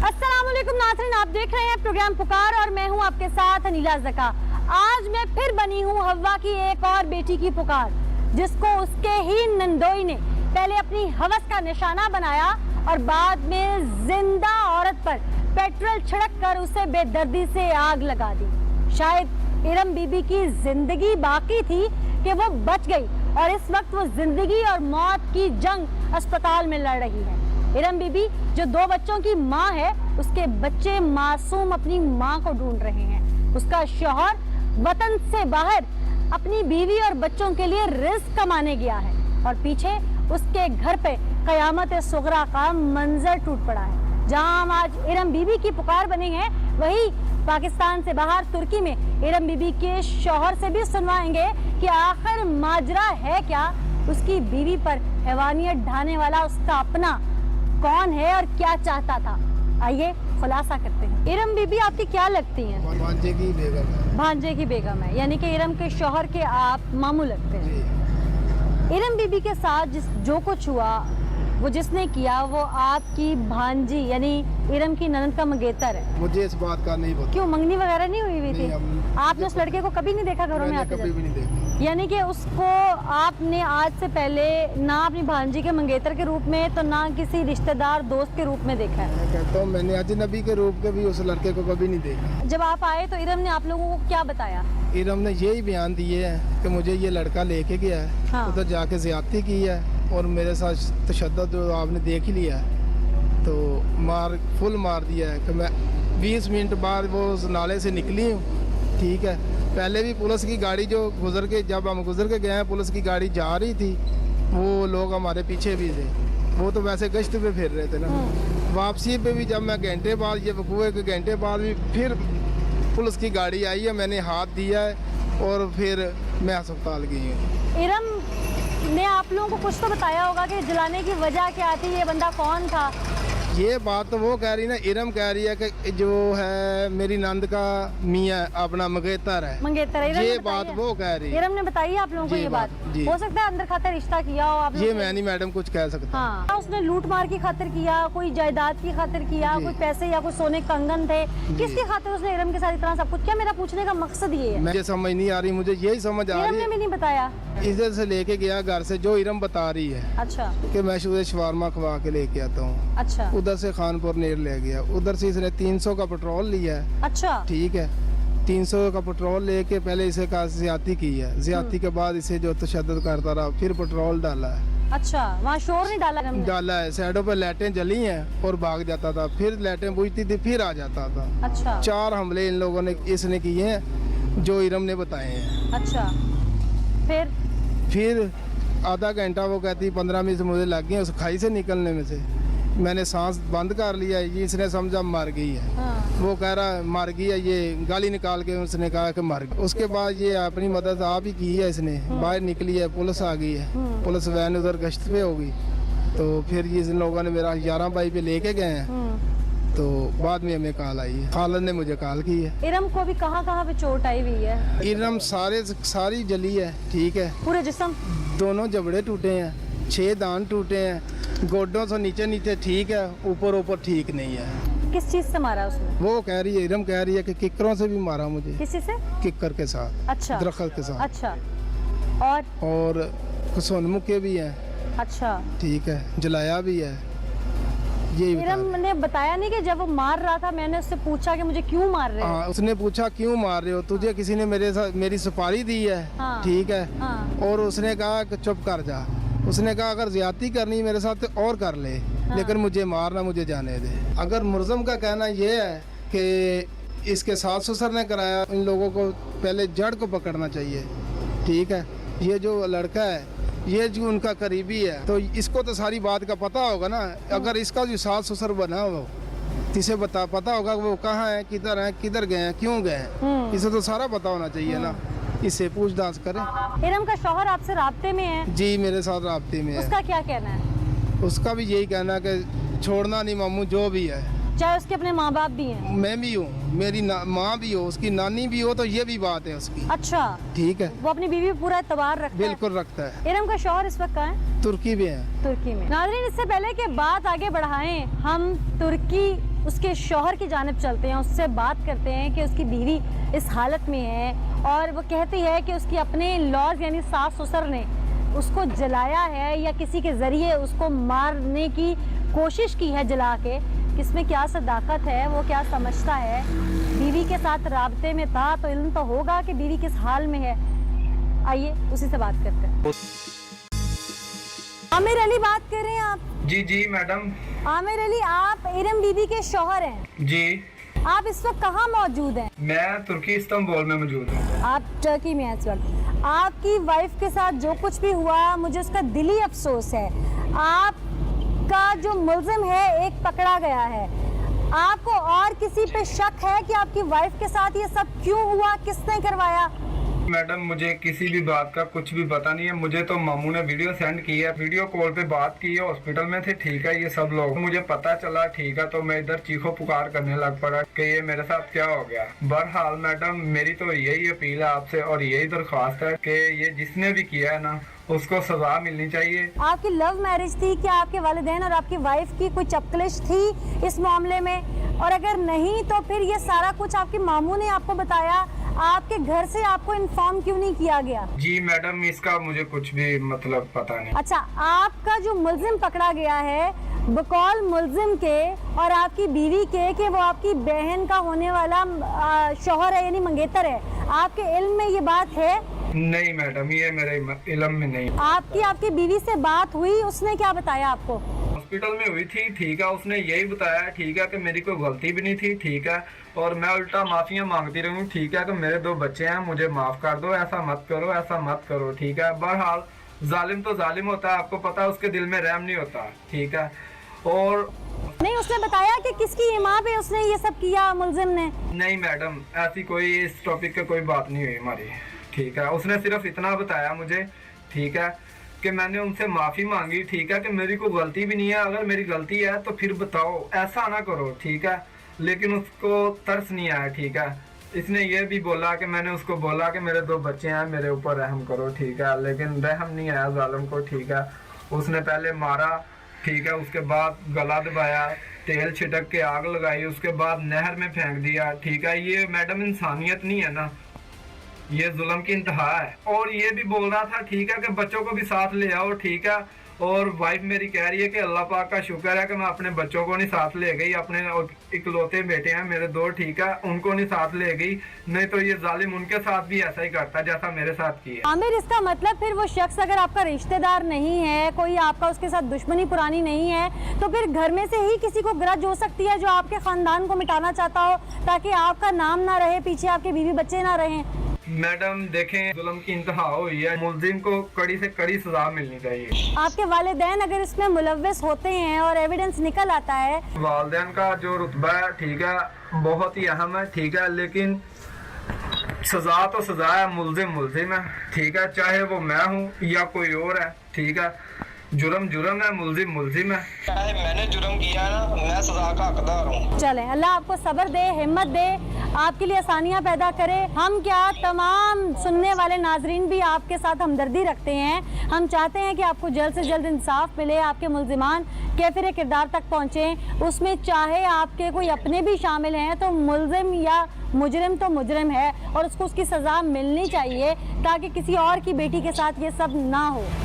अस्सलामुअलैकुम नाज़रीन, आप देख रहे हैं प्रोग्राम पुकार और मैं हूं आपके साथ अनीला ज़का। आज मैं फिर बनी हूं हव्वा की एक और बेटी की पुकार, जिसको उसके ही नंदोई ने पहले अपनी हवस का निशाना बनाया और बाद में जिंदा औरत पर पेट्रोल छिड़क कर उसे बेदर्दी से आग लगा दी। शायद इरम बीबी की जिंदगी बाकी थी कि वो बच गई और इस वक्त वो जिंदगी और मौत की जंग अस्पताल में लड़ रही है। इरम बीबी जो 2 बच्चों की माँ है, उसके बच्चे मासूम अपनी माँ को ढूंढ रहे हैं। उसका शौहर वतन से बाहर अपनी बीवी और बच्चों के लिए रिस्क कमाने गया है और पीछे उसके घर पे कयामत सुगरा का मंजर टूट पड़ा है। जहां हम आज इरम बीबी की पुकार बने हैं, वही पाकिस्तान से बाहर तुर्की में इरम बीबी के शौहर से भी सुनवाएंगे कि आखिर माजरा है क्या। उसकी बीवी पर हैवानियत ढाने वाला उसका अपना कौन है और क्या चाहता था, आइए खुलासा करते हैं। इरम बीबी आपकी क्या लगती हैं? भांजे की बेगम है। भांजे की बेगम है, यानी कि इरम के शौहर के आप मामू लगते हैं। इरम बीबी के साथ जो कुछ हुआ, वो जिसने किया, वो आपकी भांजी यानी इरम की ननद का मंगेतर है। मुझे इस बात का नहीं पता। क्यों मंगनी वगैरह नहीं हुई थी? आपने उस लड़के को कभी नहीं देखा घरों में आते? कभी भी नहीं देखा। यानी कि उसको आपने आज से पहले ना अपनी भांजी के मंगेतर के रूप में तो ना किसी रिश्तेदार दोस्त के रूप में देखा है? मैं कहता हूँ मैंने अजनबी के रूप के भी उस लड़के को कभी नहीं देखा। जब आप आए तो इरम ने आप लोगों को क्या बताया? इरम ने यही बयान दिए है कि मुझे ये लड़का लेके गया है, हाँ। उधर जाके ज्यादती की है और मेरे साथ तशद्दुद जो आपने देख ही लिया है, तो फुल मार दिया है कि मैं 20 मिनट बाद वो उस नाले से निकली हूँ। ठीक है, पहले भी पुलिस की गाड़ी जो जब हम गुजर के गए हैं, पुलिस की गाड़ी जा रही थी, वो लोग हमारे पीछे भी थे। वो तो वैसे गश्त पे फिर रहे थे ना। वापसी पे भी जब मैं घंटे बाद, ये वकूए के घंटे बाद भी फिर पुलिस की गाड़ी आई है, मैंने हाथ दिया है और फिर मैं अस्पताल गई हूँ। इरम ने आप लोगों को कुछ तो बताया होगा कि जलाने की वजह क्या थी, ये बंदा कौन था? ये बात तो वो कह रही ना, इरम कह रही है कि जो है मेरी नंद का मियाँ अपना मंगेतर है। मंगेतर है, ये बात वो कह रही है। इरम ने बताई आप लोगों को ये बात? हो सकता है अंदर खातर रिश्ता किया हो आप? ये मैं नहीं मैडम कुछ कह सकता। हाँ, उसने लूट मार की खातिर किया, कोई जायदाद की खातिर किया, कोई पैसे या कोई सोने कंगन थे, किसकी खातिर उसने इरम के साथ इतना सब कुछ किया? मेरा पूछने का मकसद ये है। मुझे समझ नहीं आ रही, मुझे यही समझ आ रही है। इरम ने भी नहीं बताया? इधर से लेके गया घर से, जो इरम बता रही है। अच्छा। कि मैं उसे शवारमा खवा के लेके आता हूँ। अच्छा। उधर से खानपुर नेर ले गया, उधर से इसने 300 का पेट्रोल लिया है। अच्छा। ठीक है, 300 का पेट्रोल लेके पहले इसे का ज्यादती की है, ज्यादती के बाद इसे जो तशद्दुद करता रहा, फिर पेट्रोल डाला है। अच्छा, वहाँ शोर नहीं डाला? डाला है, साइडों पे लाइटें जली हैं और भाग जाता था, फिर लाइटें बुझती थी फिर आ जाता था। अच्छा। 4 हमले इन लोगों ने इसने किए हैं जो इरम ने बताए हैं। अच्छा, फिर आधा घंटा वो कहती 15 मिनट मुझे लग गए उस खाई से निकलने में से। मैंने सांस बंद कर लिया, ये इसने समझा मर गई है। हाँ। वो कह रहा मर गई है, ये गाली निकाल के उसने कहा कि मर गई। उसके बाद ये अपनी मदद आप ही की है, इसने बाहर निकली है, पुलिस आ गई है, पुलिस वैन उधर गश्त पे होगी, तो फिर ये इन लोगों ने मेरा 11 बाई पे लेके गए हैं। तो बाद में हमें कॉल आई है, खालिद ने मुझे कॉल की है। इरम को भी कहाँ पे चोट आई हुई है? इरम सारी जली है। ठीक है, पूरे जिस्म? दोनों जबड़े टूटे हैं, 6 दांत टूटे हैं, गोडों से नीचे ठीक है, ऊपर ठीक नहीं है। किस चीज से मारा उसने? वो कह रही है, इरम कह रही है कि किक्करों से भी मारा मुझे। किसी से? किक्कर के साथ। अच्छा। दरख्त के साथ। अच्छा। और सोनमुखे भी हैं। अच्छा। ठीक है, जलाया भी है। ये इरम ने बताया नहीं कि जब वो मार रहा था, मैंने उससे पूछा कि मुझे क्यों मार रहे हो? हाँ, उसने पूछा क्यों मार रहे हो, तुझे किसी ने मेरी सुपारी दी है। हाँ। ठीक है। हाँ। और उसने कहा कि चुप कर जा। उसने कहा अगर ज्यादती करनी मेरे साथ तो और कर ले। हाँ। लेकिन मुझे मारना, मुझे जाने दे। अगर मुलज़म का कहना ये है कि इसके सास ससुर ने कराया, इन लोगों को पहले जड़ को पकड़ना चाहिए। ठीक है, ये जो लड़का है, ये जो उनका करीबी है, तो इसको तो सारी बात का पता होगा ना। अगर इसका जो सास ससुर बना हो, इसे पता होगा वो कहाँ है, किधर गए हैं, क्यों गए हैं, इसे तो सारा पता होना चाहिए ना। इससे पूछताछ करें। इरम का शौहर आपसे राब्ते में है? जी, मेरे साथ राब्ते में है। उसका क्या कहना है? उसका भी यही कहना है कि छोड़ना नहीं मामू, जो भी है। चाहे उसके अपने माँ बाप भी हैं? मैं भी हूँ, मेरी माँ भी हो, उसकी नानी भी हो, तो ये भी बात है उसकी। अच्छा। ठीक है, वो अपनी बीवी पूरा एतबार रखता है? बिल्कुल रखता है। इरम का शौहर इस वक्त कहाँ है? तुर्की में है। तुर्की में। नाज़रीन, इससे पहले कि बात आगे बढ़ाएं, हम तुर्की उसके शौहर की जानिब चलते हैं, उससे बात करते हैं कि उसकी बीवी इस हालत में है और वो कहती है कि उसकी अपने लॉज यानी सास ससुर ने उसको जलाया है या किसी के ज़रिए उसको मारने की कोशिश की है जला के। किसमें क्या सदाकत है, वो क्या समझता है, बीवी के साथ राब्ते में था तो इल्म तो होगा कि बीवी किस हाल में है। आइए उसी से बात करते हैं। आमिर अली बात कर रहे हैं आप? जी जी मैडम। आमिर अली, आप इरम बीबी के शौहर हैं? जी। आप इस वक्त कहाँ मौजूद हैं? मैं तुर्की इस्तांबुल में मौजूद हूँ। आप टर्की में हैं इस वक्त। आपकी वाइफ के साथ जो कुछ भी हुआ मुझे उसका दिली अफसोस है। आपका जो मुल्जिम है एक पकड़ा गया है, आपको और किसी पे शक है कि आपकी वाइफ के साथ ये सब क्यों हुआ, किसने करवाया? मैडम मुझे किसी भी बात का कुछ भी पता नहीं है। मुझे तो मामू ने वीडियो सेंड की है, वीडियो कॉल पे बात की है, हॉस्पिटल में थे, ठीक है, ये सब लोग मुझे पता चला, ठीक है, तो मैं इधर चीखो पुकार करने लग पड़ा कि ये मेरे साथ क्या हो गया। बहरहाल मैडम मेरी तो यही अपील है आपसे और यही दरख्वास्त है कि ये जिसने भी किया है ना उसको सजा मिलनी चाहिए। आपकी लव मैरिज थी, क्या आपके वालिदैन और आपकी वाइफ की कोई चपकलिश थी इस मामले में? और अगर नहीं तो फिर ये सारा कुछ आपके मामू ने आपको बताया, आपके घर से आपको इन्फॉर्म क्यों नहीं किया गया? जी मैडम इसका मुझे कुछ भी मतलब पता नहीं। अच्छा, आपका जो मुल्जिम पकड़ा गया है बकौल मुल्जिम के और आपकी बीवी के कि वो आपकी बहन का होने वाला शौहर है यानी मंगेतर है, आपके इल्म में ये बात है? नहीं मैडम ये मेरे इल्म में नहीं। आपकी बीवी से बात हुई, उसने क्या बताया आपको? हॉस्पिटल में हुई थी, ठीक है, उसने यही बताया, ठीक है, कि मेरी कोई गलती भी नहीं थी, ठीक है, और मैं उल्टा माफिया मांगती रहूं, ठीक है, कि मेरे 2 बच्चे हैं, मुझे माफ कर दो, ऐसा मत करो, ऐसा मत करो, ठीक है। बहरहाल जालिम तो जालिम होता है, आपको पता है, उसके दिल में रहम नहीं होता, ठीक है। और नहीं, उसने बताया कि किसकी इमाम पे उसने ये सब किया मुल्जिम ने? नहीं मैडम ऐसी कोई इस टॉपिक पे कोई बात नहीं हुई हमारी, ठीक है। उसने सिर्फ इतना बताया मुझे, ठीक है, कि मैंने उनसे माफी मांगी, ठीक है, कि मेरी कोई गलती भी नहीं है, अगर मेरी गलती है तो फिर बताओ, ऐसा ना करो, ठीक है। लेकिन उसको तरस नहीं आया, ठीक है। इसने ये भी बोला कि मैंने उसको बोला कि मेरे 2 बच्चे हैं, मेरे ऊपर रहम करो, ठीक है, लेकिन रहम नहीं आया जालिम को, ठीक है। उसने पहले मारा, ठीक है, उसके बाद गला दबाया, तेल छिटक के आग लगाई, उसके बाद नहर में फेंक दिया, ठीक है। ये मैडम इंसानियत नहीं है ना, ये जुल्म की इंतहा है। और ये भी बोल रहा था, ठीक है, कि बच्चों को भी साथ ले आओ, ठीक है। और वाइफ मेरी कह रही है कि अल्लाह पाक का शुक्र है कि मैं अपने बच्चों को नहीं साथ ले गई, अपने इकलौते बेटे हैं मेरे 2, ठीक है, उनको नहीं साथ ले गई, नहीं तो ये जालिम उनके साथ भी ऐसा ही करता जैसा मेरे साथ किया। आमिर, इसका मतलब फिर वो शख्स अगर आपका रिश्तेदार नहीं है, कोई आपका उसके साथ दुश्मनी पुरानी नहीं है, तो फिर घर में से ही किसी को ग्रज हो सकती है जो आपके खानदान को मिटाना चाहता हो ताकि आपका नाम ना रहे, पीछे आपके बीवी बच्चे ना रहें। मैडम देखें जुल्म की इंतहा हुई है, मुल्जिम को कड़ी से कड़ी सजा मिलनी चाहिए। आपके वालिदैन अगर इसमें मुलव्वस होते हैं और एविडेंस निकल आता है? वालिदैन का जो रुतबा है, ठीक है, बहुत ही अहम है, ठीक है, लेकिन सजा तो सजा है, मुल्जिम मुल्जिम है, ठीक है, चाहे वो मैं हूँ या कोई और है, ठीक है। जुर्म जुर्म है, मुल्जिम मुल्जिम है। चाहे मैंने जुर्म किया ना, मैं सजा का हकदार हूँ। चले, अल्लाह आपको सब्र दे, हिम्मत दे, आपके लिए आसानियां पैदा करे। हम क्या, तमाम सुनने वाले नाजरीन भी आपके साथ हमदर्दी रखते हैं। हम चाहते हैं कि आपको जल्द से जल्द इंसाफ मिले, आपके मुल्जिमान कैफिर किरदार तक पहुँचें, उसमें चाहे आपके कोई अपने भी शामिल हैं तो मुल्जिम या मुजरिम तो मुजरिम है और उसको उसकी सज़ा मिलनी चाहिए ताकि किसी और की बेटी के साथ ये सब ना हो।